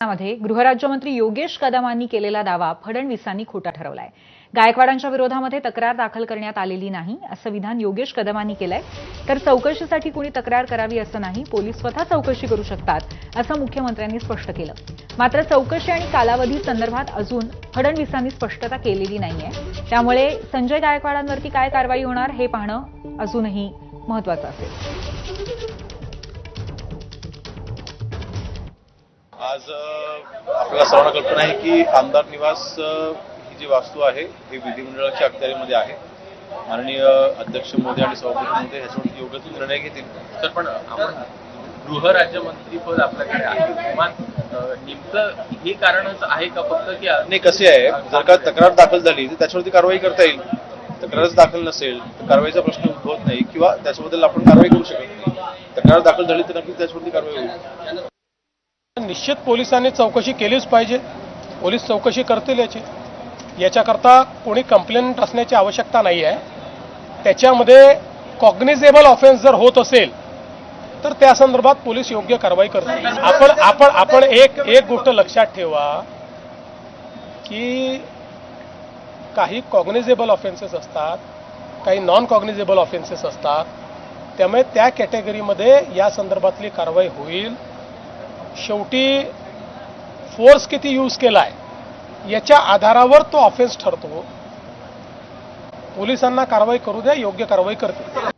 मध्ये गृहराज्यमंत्री योगेश कदमांनी केलेला दावा फडणवीसांनी खोटा ठरवलाय। गायकवाडांच्या विरोधामध्ये तक्रार दाखल करण्यात आलेली नाही असं विधान योगेश कदमांनी केलंय। तर चौकशीसाठी कुणी तक्रार करावी असं नाही, पोलीस स्वतः चौकशी करू शकतात असं मुख्यमंत्र्यांनी स्पष्ट केलं। मात्र चौकशी आणि कालावधी संदर्भात अजून फडणवीसांनी स्पष्टता केलेली नाहीये, त्यामुळे संजय गायकवाडांवरती काय कारवाई होणार हे पाहणं अजूनही महत्त्वाचं असेल। आज आपल्याला सर्वांना कल्पना आहे की आमदार निवास ही जी वास्तू आहे ही विधिमंडळाच्या अखत्यारीमध्ये आहे। माननीय अध्यक्ष महोदय आणि सभापती महोदय ह्याच्यावर योग्य तो निर्णय घेतील। तर पण आपण गृहराज्यमंत्रीपद आपल्याकडे आहे, किमान नेमकं हे कारणच आहे का फक्त की नाही, कसे आहे, जर का तक्रार दाखल झाली तर त्याच्यावरती कारवाई करता येईल। तक्रारच दाखल नसेल तर कारवाईचा प्रश्न उद्भवत नाही किंवा त्याच्याबद्दल आपण कारवाई करू शकत नाही। तक्रार दाखल झाली तर नक्कीच त्याच्यावरती कारवाई होईल। निश्चित पोलिसांनी चौकशी केलीच पाहिजे। पोलीस चौकशी करतील याच्याकरता कोणी कंप्लेंट असण्याची आवश्यकता नाही आहे। त्याच्यामध्ये कॉग्निझेबल ऑफेन्स जर होत असेल तर त्या संदर्भात पोलीस योग्य कारवाई करतील। आपण एक गोष्ट लक्षात ठेवा की काही कॉग्निझेबल ऑफेन्सेस असतात, काही नॉन कॉग्निझेबल ऑफेन्सेस असतात, त्यामुळे त्या कॅटेगरीमध्ये या संदर्भातली कारवाई होईल। शेवटी फोर्स किती यूज केलाय याच्या आधारावर तो ऑफेन्स ठरतो। पोलिसांना कारवाई करू द्या, योग्य कारवाई करतील।